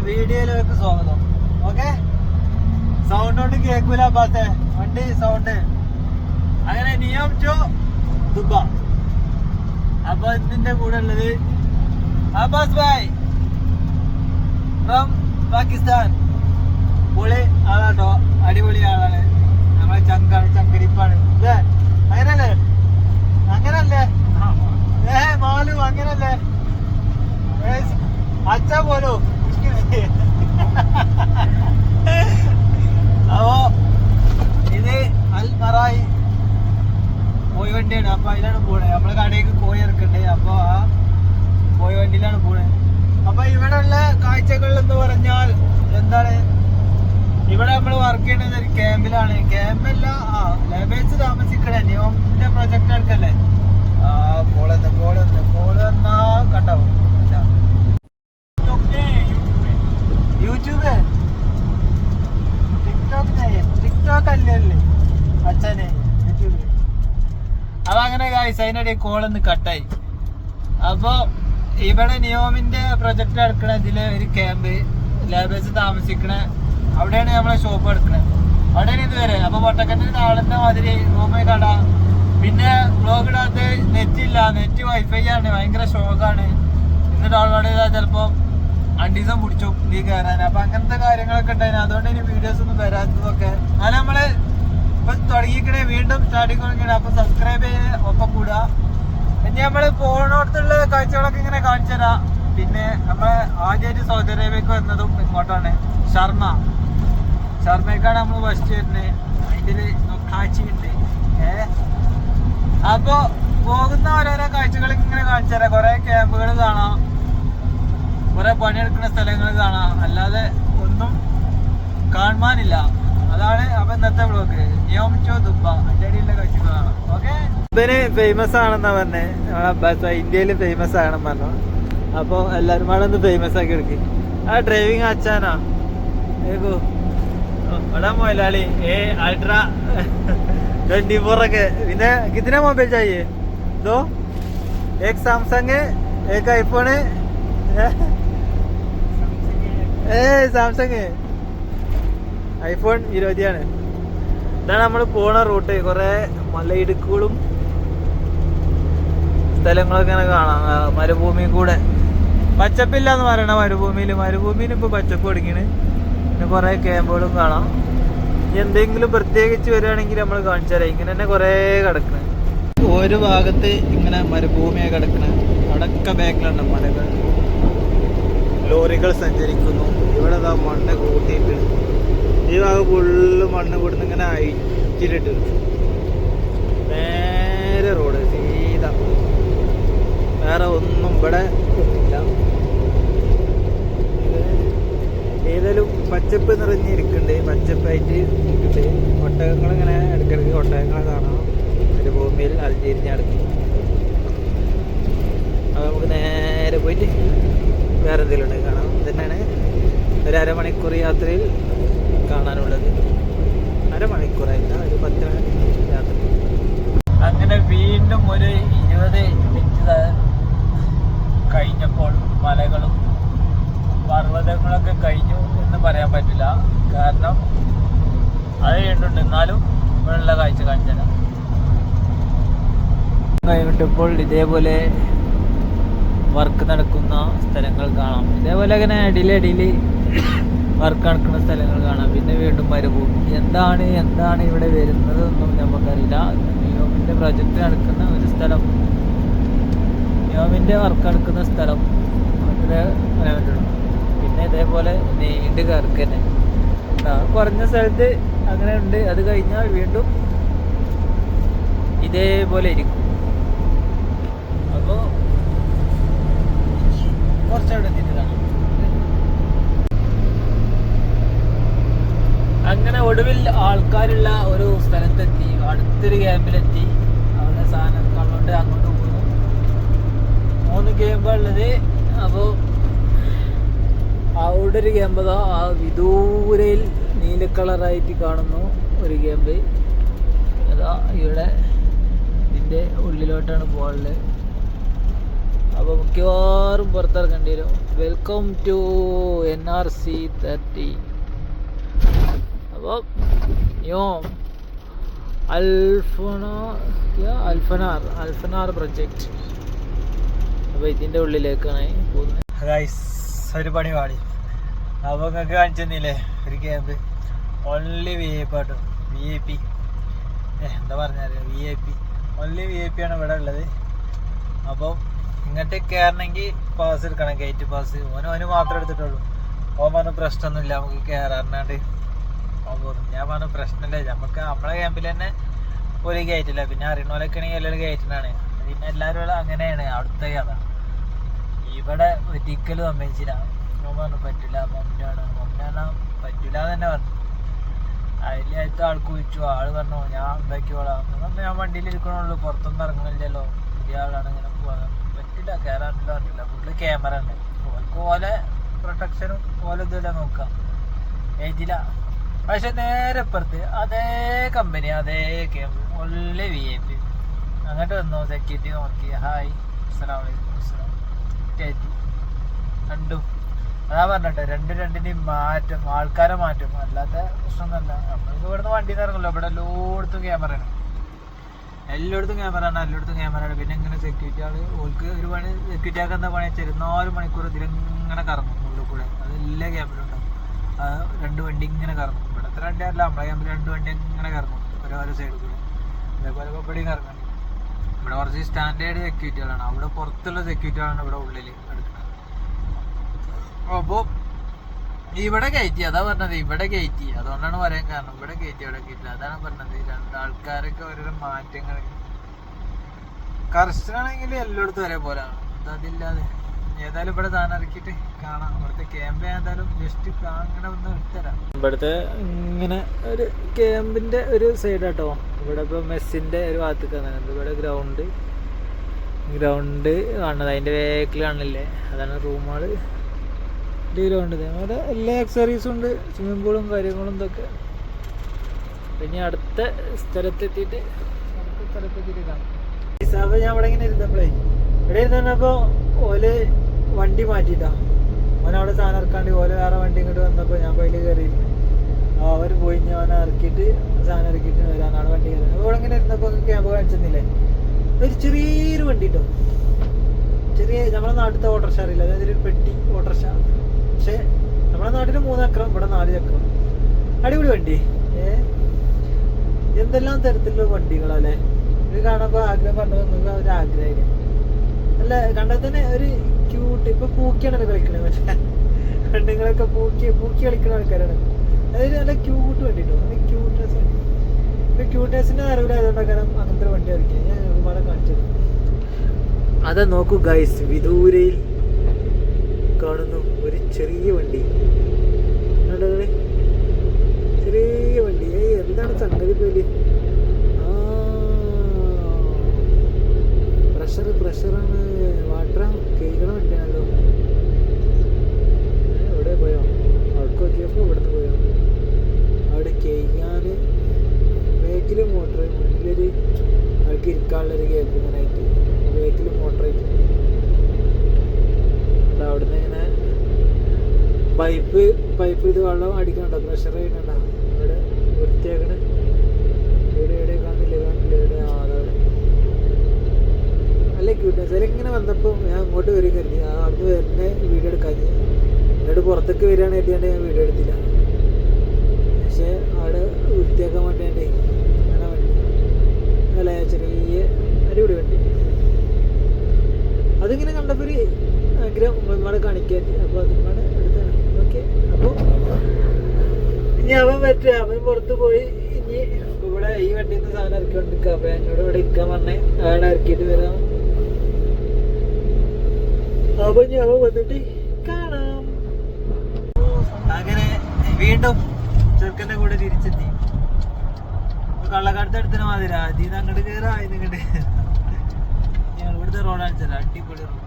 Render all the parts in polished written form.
വീഡിയോയിലേക്ക് സ്വാഗതം. Okay, sound കൊണ്ട് കേൾക്കൂല അബ്ബാസെ, വണ്ടി സൗണ്ട്. അങ്ങനെ നിയം ടു ദുബ. അപ്പൊ ഇതിന്റെ കൂടെ ഉള്ളത് അബ്ബാസ് ഭായ് ഫ്രം പാകിസ്ഥാൻ. പൊളി ആളാട്ടോ, അടിപൊളി ആളാണ്. നമ്മളെ ചങ്കാണ്, ചങ്കരിപ്പാണ് അല്ലേ? അങ്ങനല്ലേ? അങ്ങനല്ലേ? മാലു അങ്ങനല്ലേ? അച്ഛാ പോലോ അപ്പോ ഇത് അൽ മറായി കോഴി വണ്ടിയാണ്. അപ്പൊ അതിലാണ് പോണേ. നമ്മളെ കടയിലേക്ക് കോഴി ഇറക്കണ്ടേ. അപ്പൊ ആ കോഴി വണ്ടിയിലാണ് പോണേ. അപ്പൊ ഇവിടെ ഉള്ള കാഴ്ചകൾ എന്ന് പറഞ്ഞാൽ എന്താണ്, ഇവിടെ നമ്മൾ വർക്ക് ചെയ്യുന്നത് ഒരു ക്യാമ്പിലാണ്. ക്യാമ്പല്ല, ലേബേഴ്സ് താമസിക്കണേ. നിയോമിന്റെ പ്രൊജക്ട് എടുക്കല്ലേ. കോള് വന്നാ കണ്ടാവും. യൂട്യൂബ് ടിക്ടോക്ക് അല്ലേ അച്ഛനെ യൂട്യൂബ്. അപ്പൊ അങ്ങനെ ഗായ്സ് അതിനിടെ കോളൊന്ന് കട്ടായി. അപ്പൊ ഇവിടെ നിയോമിന്റെ പ്രൊജക്ട് എടുക്കണ ഇതില് ഒരു ക്യാമ്പ്, ലേബേഴ്സ് താമസിക്കണ അവിടെയാണ് നമ്മളെ ഷോപ്പ് എടുക്കണേ. അവിടെയാണ് ഇതുവരെ. അപ്പൊ പൊട്ടക്കന്റെ താളന്റെ മാതിരി റൂമേ കട. പിന്നെ ബ്ലോഗ് ഇടാത്ത നെറ്റ് ഇല്ല, നെറ്റ് വൈഫൈ ആണ്. ഭയങ്കര ഷോക്കാണ്. ഇന്ന് ഡൗൺലോഡ് ചെയ്താൽ ചിലപ്പോ 2 ദിവസം പിടിച്ചു നീ കയറാൻ. അപ്പൊ അങ്ങനത്തെ കാര്യങ്ങളൊക്കെ ഉണ്ടായിരുന്നു. അതുകൊണ്ട് ഇനി വീഡിയോസ് ഒന്നും വരാത്തതൊക്കെ. അത് നമ്മള് ഇപ്പൊ തുടങ്ങിക്കണേ, വീണ്ടും സ്റ്റാർട്ടിങ് തുടങ്ങിയാണ്. അപ്പൊ സബ്സ്ക്രൈബ് ചെയ്ത് ഒപ്പം കൂടുക. ഇനി നമ്മള് പോണോടത്തുള്ള കാഴ്ചകളൊക്കെ ഇങ്ങനെ കാണിച്ചു തരാം. പിന്നെ നമ്മളെ ആദ്യമായിട്ട് സൗദി അറേബ്യക്ക് വന്നതും ഇങ്ങോട്ടാണ്. ഷർമ്മക്കാണ് നമ്മൾ ഫസ്റ്റ് വരുന്നത്. അതിൻ്റെ കാഴ്ചയുണ്ട്. അപ്പൊ പോകുന്ന ഓരോരോ കാഴ്ചകൾ ഇങ്ങനെ കാണിച്ചു തരാം. കുറെ ക്യാമ്പുകൾ കാണാം, കുറെ പണിയെടുക്കുന്ന സ്ഥലങ്ങൾ കാണാം. അല്ലാതെ ഒന്നും കാണാനില്ല. അതാണ് അപ്പൊ ഇന്നത്തെ വ്ളോഗ്. നിയോം ടു ദുബ, അതിന്റെ അടിയിലുള്ള കാഴ്ചകൾ കാണാം. ഓക്കെ, ഇതിന് ഫേമസ് ആണെന്നാ പറഞ്ഞേ. നമ്മളെ അബ്ബാസ് ഇന്ത്യയിൽ ഫേമസ് ആണെന്ന് പറഞ്ഞു. അപ്പൊ എല്ലാരും കൂടെ ഒന്ന് ഫേമസ് ആക്കി എടുക്കി. ആ ഡ്രൈവിംഗ് അച്ഛനാ ഏകോ बड़ा मोबाइल अल्ट्रा 24 के. പിന്നെ कितने मोबाइल चाहिए? 2, एक सैमसंग है, एक आईफोन है. സാംസങ് ഐഫോൺ 20 ആണ്. ഇതാണ് നമ്മൾ പോണ റൂട്ട്. കുറെ മലയിടുക്കുകളും സ്ഥലങ്ങളൊക്കെ ഇങ്ങനെ കാണാം. മരുഭൂമി കൂടെ പച്ചപ്പില്ലാന്ന് പറയണ മരുഭൂമിയിൽ ഇപ്പൊ പച്ചപ്പ് തുടങ്ങിയാണ്. പിന്നെ കുറെ ക്യാമ്പുകളും കാണാം. എന്തെങ്കിലും പ്രത്യേകിച്ച് വരികയാണെങ്കിൽ നമ്മൾ കാണിച്ചു തരാം. ഇങ്ങനെ തന്നെ കുറെ കിടക്കണ ഒരു ഭാഗത്ത് ഇങ്ങനെ മരുഭൂമിയായി കിടക്കണ. അടക്ക ബാക്കിലുണ്ട് മലകൾ, ലോറികൾ സഞ്ചരിക്കുന്നു. ഇവിടെ മണ്ണ് കൂട്ടിയിട്ട് ഈ ഭാഗം ഫുള്ള് മണ്ണ് കൂടുന്ന ഇങ്ങനെ അയച്ചിട്ട് നേരെ റോഡ് സീത. വേറെ ഒന്നും ഇവിടെ ഒന്നുമില്ല. ഏതായാലും പച്ചപ്പ് നിറഞ്ഞിരിക്കുന്നുണ്ട്. പച്ചപ്പായിട്ട് ഇരിക്കുന്നുണ്ട്. ഒട്ടകങ്ങളിങ്ങനെ ഇടയ്ക്കിടയ്ക്ക് ഒട്ടകങ്ങളെ കാണാം. ഒരു ഭൂമിയിൽ അൽജീരിഞ്ഞ് അടുത്ത്. അത് നമുക്ക് നേരെ പോയിട്ട് വേറെ എന്തെങ്കിലും ഉണ്ടെങ്കിൽ കാണാം. ഇതന്നെയാണ് ഒരു അരമണിക്കൂർ യാത്രയിൽ കാണാനുള്ളത്. അരമണിക്കൂറായില്ല, ഒരു 10 മിനിറ്റ് യാത്ര. അങ്ങനെ വീണ്ടും ഒരു 20 മിനിറ്റ് കഴിഞ്ഞപ്പോൾ മലകളും പർവ്വതങ്ങളൊക്കെ കഴിഞ്ഞു എന്ന് പറയാൻ പറ്റില്ല. കാരണം അത് കഴിഞ്ഞിട്ടുണ്ട്. എന്നാലും ഇവിടെയുള്ള കാഴ്ച കാണിച്ചു തരാം. കഴിഞ്ഞിട്ടിപ്പോൾ ഇതേപോലെ വർക്ക് നടക്കുന്ന സ്ഥലങ്ങൾ കാണാം. ഇതേപോലെ അങ്ങനെ അടിയിൽ വർക്ക് നടക്കുന്ന സ്ഥലങ്ങൾ കാണാം. പിന്നെ വീണ്ടും മരുഭൂമി. എന്താണ് ഇവിടെ വരുന്നതൊന്നും നമുക്കറിയില്ല. നിയോമിൻ്റെ പ്രൊജക്റ്റ് നടക്കുന്ന ഒരു സ്ഥലം, നിയോമിൻ്റെ വർക്ക് നടക്കുന്ന സ്ഥലം അങ്ങനെ പറയാൻ പറ്റുള്ളൂ. പിന്നെ ഇതേപോലെ നീണ്ട് കറക്ക് തന്നെ കുറഞ്ഞ സ്ഥലത്ത് അങ്ങനെ ഉണ്ട്. അത് കഴിഞ്ഞാൽ വീണ്ടും ഇതേപോലെ ഇരിക്കും. അപ്പോൾ കുറച്ചവിടെ എത്തിയിട്ടാണ്. അങ്ങനെ ഒടുവിൽ ആൾക്കാരുള്ള ഒരു സ്ഥലത്തെത്തി. അടുത്തൊരു ക്യാമ്പിലെത്തി. അവിടെ സാധനം കണ്ടുകൊണ്ട് അങ്ങോട്ട് പോകുന്നു. 3 ക്യാമ്പുള്ളത്. അപ്പോൾ അവിടെ ഒരു ക്യാമ്പ്, ആ വിദൂരയിൽ നീല കളറായിട്ട് കാണുന്നു ഒരു ക്യാമ്പ്. അതാ ഇവിടെ ഇതിൻ്റെ ഉള്ളിലോട്ടാണ് പോകാനുള്ളത്. അപ്പോൾ മിക്കവാറും പുറത്തിറങ്ങേണ്ടി വരും. Welcome to NRC30. അപ്പോൾ നിയോം അൽഫനാർ പ്രൊജക്റ്റ്. അപ്പോൾ ഇതിൻ്റെ ഉള്ളിലേക്കാണ് പോകുന്നത്. ഗൈസ് ഒരു പണി പാടി. അപ്പോൾ നിങ്ങൾക്ക് കാണിച്ചു തന്നില്ലേ ഒരു ക്യാമ്പ്. ഓൺലി VIP ആട്ടോ. VIP എന്താ പറഞ്ഞാൽ VIP ഓൺലി VIP ആണ് ഇവിടെ ഉള്ളത്. അപ്പോൾ ഇങ്ങോട്ട് കയറണമെങ്കിൽ പാസ് എടുക്കണം, ഗേറ്റ് പാസ്. ഓന് മാത്രമേ എടുത്തിട്ടുള്ളൂ. ഓൻ പറഞ്ഞ പ്രശ്നമൊന്നുമില്ല, നമുക്ക് കയറാറുണ്ട്. ഓൻ പറഞ്ഞു ഞാൻ പറഞ്ഞു പ്രശ്നമില്ല, നമുക്ക് നമ്മളെ ക്യാമ്പിൽ തന്നെ ഒരു ഗേറ്റില്ല. പിന്നെ അറിയണോലൊക്കെ ആണെങ്കിൽ എല്ലാവരും ഗേറ്റിനാണ്. പിന്നെ എല്ലാവരും അങ്ങനെയാണ് അവിടുത്തെ കഥ. ഇവിടെ ഒരിക്കലും സമ്മതിച്ചില്ല. ഓൻ പറഞ്ഞു പറ്റില്ല, മൊമ്മിനാണ് പറ്റില്ല എന്ന് തന്നെ പറഞ്ഞു. അതിലത്തെ ആൾക്ക് വിളിച്ചു. ആള് പറഞ്ഞു ഞാൻ ഉണ്ടാക്കിയോളാം. ഞാൻ വണ്ടിയിൽ ഇരിക്കണുള്ളൂ, പുറത്തൊന്നും ഇറങ്ങണില്ലല്ലോ, പുതിയ ആളാണ്, ഇങ്ങനെ പോകാൻ പറ്റില്ല, കയറാനില്ല പറഞ്ഞില്ല. ഫുള്ള് ക്യാമറ ഉണ്ട്. ഓർക്ക് ഓലെ പ്രൊട്ടക്ഷനും ഓല ഇതുമല്ല നോക്കാം, ഏറ്റില്ല. പക്ഷെ നേരെ ഇപ്പുറത്ത് അതേ കമ്പനി അതേ ക്യാമ്പ് ഓൺലി VIP. അങ്ങോട്ട് വന്നു, സെക്യൂരിറ്റി നോക്കി, ഹായ് അസ്സലാമു അലൈക്കും അസ്സലാം കയറ്റി. രണ്ടും അതാ പറഞ്ഞിട്ട് രണ്ടിനെയും മാറ്റും, ആൾക്കാരെ മാറ്റും, അല്ലാത്ത പ്രശ്നമൊന്നുമല്ല. നമ്മൾക്ക് ഇവിടുന്ന് വണ്ടി ഇറങ്ങല്ലോ, ഇവിടെ എല്ലായിടത്തും ക്യാമറയാണ്, എല്ലായിടത്തും ക്യാമറയാണ്. പിന്നെ ഇങ്ങനെ സെക്യൂരിറ്റി ആള് ഓൾക്ക് ഒരു പണി, സെക്യൂരിറ്റി ആൾക്ക് എന്താ പണി വെച്ചാൽ 4 മണിക്കൂർ ഇതിലിങ്ങനെ കറങ്ങും ഉള്ളിൽ കൂടെ. അതെല്ലാ ക്യാമ്പിലും ഉണ്ടാവും. 2 വണ്ടി ഇങ്ങനെ കറങ്ങും. ഇവിടുത്തെ വണ്ടി അല്ല, നമ്മളെ ക്യാമ്പിൽ 2 വണ്ടി ഇങ്ങനെ കറങ്ങും ഓരോ സൈഡിൽ കൂടെ. അതേപോലെ ഇവിടെയും കറങ്ങും. ഇവിടെ കുറച്ച് സ്റ്റാൻഡേർഡ് സെക്യൂരിറ്റികളാണ്, അവിടെ പുറത്തുള്ള സെക്യൂരിറ്റികളാണ് ഇവിടെ ഉള്ളിൽ എടുക്കുന്നത്. അപ്പോൾ ഇവിടെ കയറ്റി, അതാ പറഞ്ഞത്, ഇവിടെ കയറ്റി. അതുകൊണ്ടാണ് പറയാൻ കാരണം, ഇവിടെ കയറ്റി അവിടെ കയറ്റി. അതാണ് പറഞ്ഞത്, 2 ആൾക്കാരൊക്കെ ഓരോരോ മാറ്റങ്ങൾ. കർശനാണെങ്കിൽ എല്ലായിടത്തും ഒരേപോലെ ആണ്. അതില്ലാതെ ഏതായാലും ഇവിടെ സാധനം ഇറക്കിയിട്ട് കാണാം. ഇവിടുത്തെ ക്യാമ്പ് ഏതായാലും ജസ്റ്റ് അങ്ങനെ ഒന്ന് എടുത്തുതരാം. ഇവിടുത്തെ ഇങ്ങനെ ഒരു ക്യാമ്പിൻ്റെ ഒരു സൈഡാട്ടോ. ഇവിടെ ഇപ്പോൾ മെസ്സിൻ്റെ ഒരു ഭാഗത്തേക്ക് വന്നത്. ഇവിടെ ഗ്രൗണ്ട് കാണുന്നത്, അതിൻ്റെ വേക്കിൽ കാണില്ലേ, അതാണ് റൂമുകൾ. ഗ്രൗണ്ട് അവിടെ എല്ലാ എക്സസറീസും ഉണ്ട്, സ്വിമ്മിംഗ് പൂളും കാര്യങ്ങളും ഇതൊക്കെ. പിന്നെ അടുത്ത സ്ഥലത്തെത്തിയിട്ട് കാണാം. അപ്പോൾ ഞാൻ ഇവിടെ ഇങ്ങനെ ഇരുന്നപ്പോഴേ, ഇവിടെ ഇരുന്നപ്പോൾ ഓല് വണ്ടി മാറ്റിയിട്ടാ. ഓനവിടെ സാധനം ഇറക്കാണ്ട് ഓല് വേറെ വണ്ടി ഇങ്ങോട്ട് വന്നപ്പോൾ ഞാൻ അതിൽ കയറിയിരുന്നു. അവർ പോയി ഞാൻ ഇറക്കിയിട്ട് സാധനം ഇറക്കിയിട്ട് വരാനാണ് വണ്ടി കയറി. അപ്പോൾ ഇവിടെ ഇങ്ങനെ ഇരുന്നപ്പോൾ ക്യാമ്പ് കാണിച്ചെന്നില്ലേ, ഒരു ചെറിയൊരു വണ്ടി കേട്ടോ. ചെറിയ നമ്മളെ നാട്ടിലത്തെ ഓട്ടോറിക്ഷ അറിയില്ല, അതായത് ഒരു പെട്ടി ഓട്ടോറിക്ഷ. പക്ഷേ നമ്മുടെ നാട്ടിൽ 3 ചക്രം, ഇവിടെ 4 ചക്രം. അടിപൊളി വണ്ടി. എന്തെല്ലാം തരത്തിലുള്ള വണ്ടികളല്ലേ ഇത് കാണുമ്പോൾ. ആഗ്രഹം പറഞ്ഞു നിങ്ങൾക്ക് ഒരു ആഗ്രഹമായിരുന്നു അല്ല, കണ്ടാൽ തന്നെ ഒരു ക്യൂട്ട്. ഇപ്പൊ പൂക്കിയാണല്ലോ കളിക്കണത്, പക്ഷേ പെണ്ണുങ്ങളൊക്കെ പൂക്കി കളിക്കുന്ന ആൾക്കാരാണ്. അതായത് നല്ല ക്യൂട്ട് വണ്ടി കേട്ടോ, നല്ല ക്യൂട്ട്നെസ് വണ്ടി. ഇപ്പൊ ക്യൂട്ട്നെസ്സിന്റെ അറിവിലായതുകൊണ്ടൊക്കെ അങ്ങനത്തെ വണ്ടി കളിക്കുക. ഞാൻ ഒരുപാട് കാണിച്ചത് അതാ. നോക്കൂ ഗൈസ്, വിദൂരയിൽ കാണുന്നു ഒരു ചെറിയ വണ്ടി. ചെറിയ വണ്ടി. എന്താണ് സംഗതി പോലെ? പ്രഷറാണ്, വാട്ടറാണ്, കേൾക്കണ വണ്ടിയാണല്ലോ. എവിടെ പോയോ? അവിടേക്ക് നോക്കിയപ്പോൾ ഇവിടുന്ന് പോയോ? അവിടെ കേൾക്കാൻ ബേക്കിൽ മോട്ടർ, മുന്നിലൊരു ആൾക്ക് ഇരിക്കാനുള്ളൊരു ഗ്യാപ്പ് ഇങ്ങനെ ആയിട്ട് ബേക്കിൽ മോട്ടറായിട്ട്. അവിടുന്ന് ഇങ്ങനെ പൈപ്പ് ഇത് വെള്ളം അടിക്കണ്ട, പ്രഷർ ചെയ്യണ്ട. ഇവിടെ വൃത്തിയാക്കണ എവിടെ കാണില്ല ഇവിടെ. നല്ല ക്യൂട്ട്നെസ്. അതിലിങ്ങനെ വന്നപ്പോൾ ഞാൻ അങ്ങോട്ട് വരും കരുതി, അവിടുന്ന് വരുന്ന വീഡിയോ എടുക്കാൻ. എന്നോട് പുറത്തേക്ക് വരികയാണ് കരുതിയാണ്ട് ഞാൻ വീഡിയോ എടുത്തില്ല. പക്ഷേ അവിടെ വൃത്തിയാക്കാൻ വേണ്ടിയാണ്ടേ അങ്ങനെ വണ്ടി അല്ല, ചെറിയ അടിപൊളി വണ്ടി. അതിങ്ങനെ കണ്ടപ്പോൾ ഒരു ആഗ്രഹം നമ്മളെ കാണിക്കാൻ. അപ്പോൾ അതിന്മാടെ എടുത്താണ്. ഓക്കെ, അപ്പോൾ ഇനി അവൻ പുറത്ത് പോയി. ഇനി ഇവിടെ ഈ വണ്ടിയിൽ നിന്ന് സാധനം ഇറക്കിക്കൊണ്ടിരിക്കുക. അപ്പോൾ എന്നോട് ഇവിടെ ഇരിക്കാൻ പറഞ്ഞേ, അവിടെ ഇറക്കിയിട്ട് വരാം. അപ്പൊ ഞാൻ വന്നിട്ട് കാണാം. അങ്ങനെ വീണ്ടും ചെറുക്കൻ്റെ കൂടെ തിരിച്ചെത്തി. കള്ളക്കാടത്ത് എടുത്തിന് മാതിരി അതിൽ നിന്ന് അങ്ങോട്ട് കയറാം, അതിന് ഇങ്ങോട്ട്. ഞാൻ ഇവിടുത്തെ റോഡാണ് വെച്ചാൽ അടിപൊളി റോഡ്.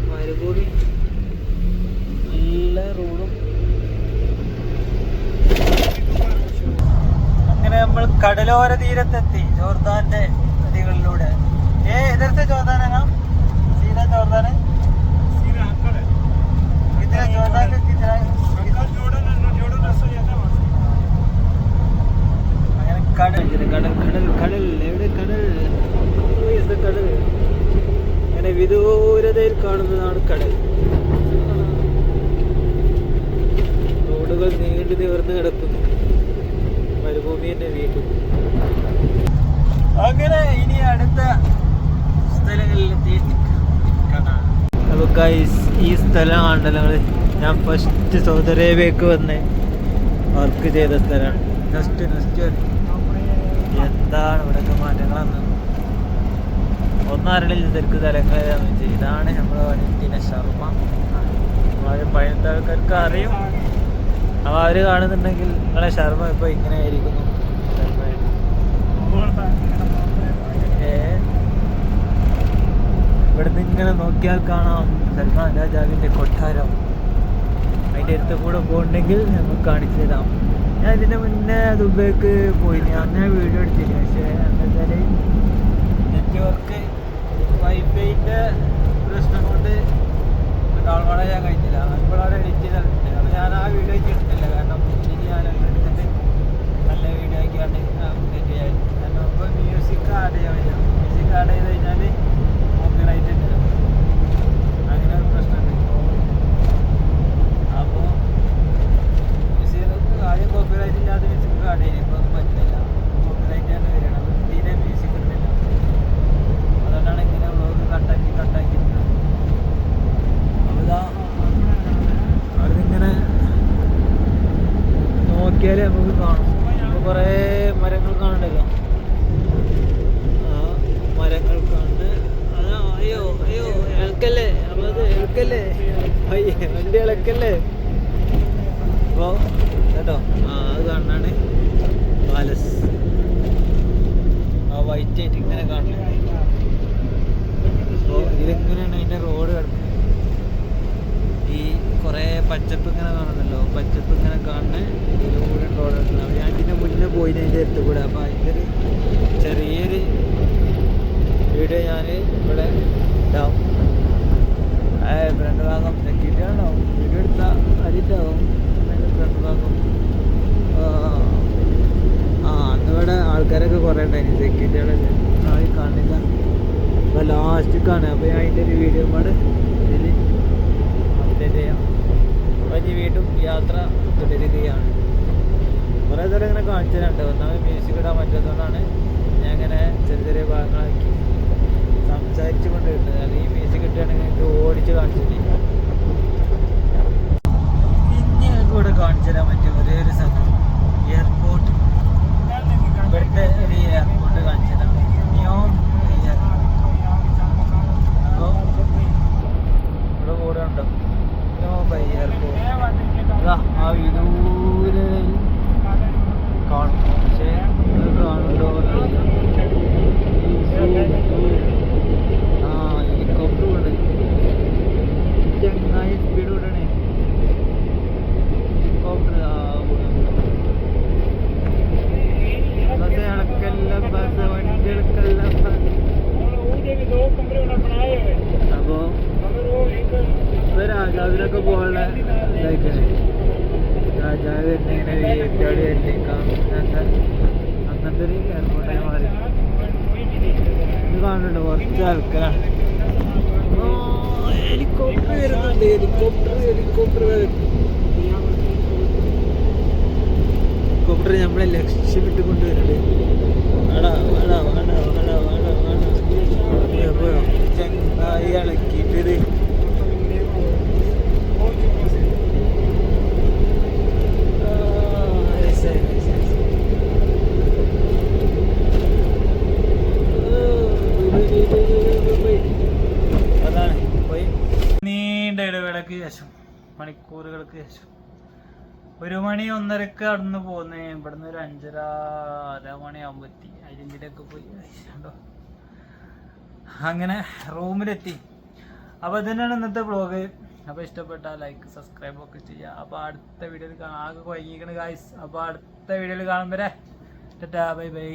മരുഭൂമി, നല്ല റോഡും. അങ്ങനെ നമ്മൾ കടലോര തീരത്തെത്തി. ജോർദാന്റെ നദികളിലൂടെ ഇधर ജോർദാൻ है ना सीधा जॉर्डन है कितना जॉर्डन का कितना जॉर्डन रास्ता जाता है അങ്ങനെ കടൽ കടൽ കടൽ കടൽ എവിടെ കടൽ കടൽ അങ്ങനെ വിദൂരതയിൽ കാണുന്നതാണ് കടൽ. റോഡുകൾ നീണ്ടു നിവർന്ന് കിടക്കുന്നു, മരുഭൂമി തന്നെ വീണ്ടും. അങ്ങനെ ഇനി അടുത്ത സ്ഥലങ്ങളിൽ അപ്പോൾ ഗൈസ് ഈ സ്ഥലം കണ്ടല്ലോ ഞാൻ ഫസ്റ്റ് സൗദി അറേബ്യക്ക് വന്ന് വർക്ക് ചെയ്ത സ്ഥലമാണ്. നെക്സ്റ്റ് എന്താണ് ഇവിടെയൊക്കെ മാറ്റങ്ങളെന്ന് ഒന്നും അറിയില്ല. ശരിക്കും സ്ഥലങ്ങൾ ഇതാണ് നമ്മുടെ വനിറ്റിനെ ഷർമ്മ. പതിനെട്ട് ആൾക്കാർക്ക് അറിയും. അപ്പോൾ അവർ കാണുന്നുണ്ടെങ്കിൽ നിങ്ങളെ ഷർമ്മ ഇപ്പോൾ ഇങ്ങനെ ആയിരിക്കുന്നു. ഇവിടുന്ന് ഇങ്ങനെ നോക്കിയാൽ കാണാം സൽമാൻ രാജാവിൻ്റെ കൊട്ടാരം. അതിൻ്റെ അടുത്ത് കൂടെ പോകണമെങ്കിൽ നമുക്ക് കാണിച്ചു തരാം. ഞാൻ ഇതിൻ്റെ മുന്നേ ദുബൈക്ക് പോയിന്, അന്ന് ഞാൻ വീഡിയോ എടുത്തില്ല. പക്ഷേ എന്താ വെച്ചാൽ നെറ്റ്വർക്ക് വൈഫൈൻ്റെ പ്രശ്നം കൊണ്ട് ഡൗൺലോഡ് ചെയ്യാൻ കഴിഞ്ഞില്ല. അപ്പോൾ അവിടെ എഡിറ്റ് ചെയ്തിട്ടുണ്ട്. അപ്പോൾ ഞാൻ ആ വീഡിയോ ഇട്ടിട്ടില്ല. കാരണം ഇനി ഞാൻ എടുത്തിട്ട് നല്ല വീഡിയോ ആക്കിയാണ്ട് അപ്ഡേറ്റ് ചെയ്യാൻ. കാരണം ഇപ്പോൾ മ്യൂസിക് ആഡ് ചെയ്യാൻ പറ്റില്ല. മ്യൂസിക് ആഡ് ചെയ്ത് കഴിഞ്ഞാൽ കോപ്പിറൈറ്റ് ഉണ്ട്. അങ്ങനെ ഒരു പ്രശ്നമുണ്ട്. അപ്പോൾ മ്യൂസിക് ആദ്യം കോപ്പിറൈറ്റ് ഇല്ലാതെ മ്യൂസിക് ആഡ് ചെയ്യും. ഇപ്പോൾ ഒന്നും പറ്റില്ല, കോപ്പിറൈറ്റ് തന്നെ വരികയാണ്. അപ്പോൾ തീരെ മ്യൂസിക് ഇടുന്നില്ല. അതുകൊണ്ടാണ് ഇങ്ങനെ വ്ളോഗ് കട്ടാക്കി അപ്പോൾ ഇതാ അതിങ്ങനെ നോക്കിയാൽ നമുക്ക് കാണും. അപ്പോൾ കുറേ മരങ്ങൾ കാണണ്ടല്ലോ. ആ മരങ്ങൾ കണ്ട് അതാ അയ്യോ അയ്യോ ഇളക്കല്ലേ, അത് ഇളക്കല്ലേ, അയ്യേ വണ്ടി ഇളക്കല്ലേ. അപ്പോൾ കേട്ടോ അത് കാണാണ് പാലസ്. ആ വൈറ്റ് ആയിട്ട് ഇങ്ങനെ കാണുന്നത്. അപ്പോൾ ഇതെങ്ങനെയാണ് അതിൻ്റെ റോഡ് കിടക്കുന്നത്. ഈ കുറേ പച്ചപ്പ് ഇങ്ങനെ കാണുന്നല്ലോ, പച്ചപ്പ് ഇങ്ങനെ കാണുന്ന ഇതിലൂടെ റോഡ് കിടക്കുന്നത്. അപ്പോൾ ഞാൻ ഇതിൻ്റെ മുന്നേ പോയിന് അതിൻ്റെ അടുത്ത് കൂടെ. അപ്പോൾ അതിൻ്റെ ഒരു ചെറിയൊരു വീഡിയോ ഞാൻ ഇവിടെ ഉണ്ടാവും. ഫ്രണ്ട് ഭാഗം സെക്യൂരിറ്റിയാണാവും വീഡിയോ എടുത്താൽ അതിൻ്റെയാവും ഫ്രണ്ട് ഭാഗം. അന്ന് ഇവിടെ ആൾക്കാരൊക്കെ കുറേ ഉണ്ടായിരുന്നു, സെക്യൂരിറ്റികളൊക്കെ ആയി കാണില്ല. അപ്പോൾ ലാസ്റ്റിക്കാണ്. അപ്പോൾ ഞാൻ അതിൻ്റെ ഒരു വീഡിയോ പാട് ഇതിൽ അപ്ഡേറ്റ് ചെയ്യാം. അപ്പോൾ ഇനി വീണ്ടും യാത്ര തുടരുകയാണ്. കുറേ സ്ഥലം ഇങ്ങനെ കാണിച്ചു തരാനുണ്ട്. ഒന്നാമത് മ്യൂസിക് ഇടാൻ പറ്റാത്തതുകൊണ്ടാണ് ഞാൻ ഇങ്ങനെ ചെറിയ ചെറിയ ഭാഗങ്ങളാക്കി സംസാരിച്ചു കൊണ്ട് കിട്ടുന്നത്. അല്ലെങ്കിൽ ഈ മ്യൂസിക് കിട്ടുകയാണെങ്കിൽ എനിക്ക് ഓടിച്ച് കാണിച്ചിട്ട് ഇനി ഞങ്ങൾക്ക് ഇവിടെ കാണിച്ചു തരാൻ പറ്റും ഒരേ ഒരു സ്ഥലം, എയർപോർട്ട്. ഇവിടുത്തെ ഒരു എയർപോർട്ട് കാണിച്ചു തരാം. നിയോം അപ്പോൾ ഇവിടെ കൂടെ ഉണ്ടോ നിയോം എയർപോർട്ട്. ആ വിദൂരെ കാണും, പക്ഷേ കാണുന്നുണ്ടോ ഹെലികോപ്റ്റർ കൊണ്ട് ചെങ്ങായി സ്പീഡ് വിടണേ. ഹെലികോപ്റ്റർ ബസ് ഇളക്കല്ല, ബസ് വണ്ടി ഇളക്കല്ല. അപ്പോൾ ഇപ്പോൾ രാജാവിനൊക്കെ പോകാനുള്ള ഇതായിക്കണേ. രാജാവ് തന്നെ ഇങ്ങനെ വീട്ടാടി അങ്ങനത്തെ ഒരു എയർപോർട്ടായി മാറി. ഇത് കാണുന്നുണ്ട് കുറച്ച് ആൾക്കാരാണ്. ഹെലികോപ്റ്റർ വരുന്നുണ്ട്, ഹെലികോപ്റ്റർ നമ്മളെ ലക്ഷ്യമിട്ട് കൊണ്ടുവരുന്നുണ്ട്. ചെങ്ങായി ഇളക്കിയിട്ട് അതാണ് പോയി. നീണ്ട ഇടവേളക്ക് ശേഷം, മണിക്കൂറുകൾക്ക് ശേഷം, 1 മണി 1:30 കടന്ന് പോകുന്നേ. ഇവിടുന്ന് ഒരു 5:30 മണിയാകുമ്പോഴെത്തി. അതിൻ്റെയൊക്കെ പോയി കണ്ടോ. അങ്ങനെ റൂമിലെത്തി. അപ്പോൾ ഇതന്നെയാണ് ഇന്നത്തെ വ്ളോഗ്. അപ്പോൾ ഇഷ്ടപ്പെട്ടാൽ ലൈക്ക് സബ്സ്ക്രൈബ് ഒക്കെ ചെയ്യുക. അപ്പോൾ അടുത്ത വീഡിയോയിൽ കാണാം. ആകെ കുഴങ്ങിയിരിക്കണ ഗായ്സ്. അപ്പോൾ അടുത്ത വീഡിയോയിൽ കാണുമ്പോൾ ടാറ്റാ ബൈ ബൈ.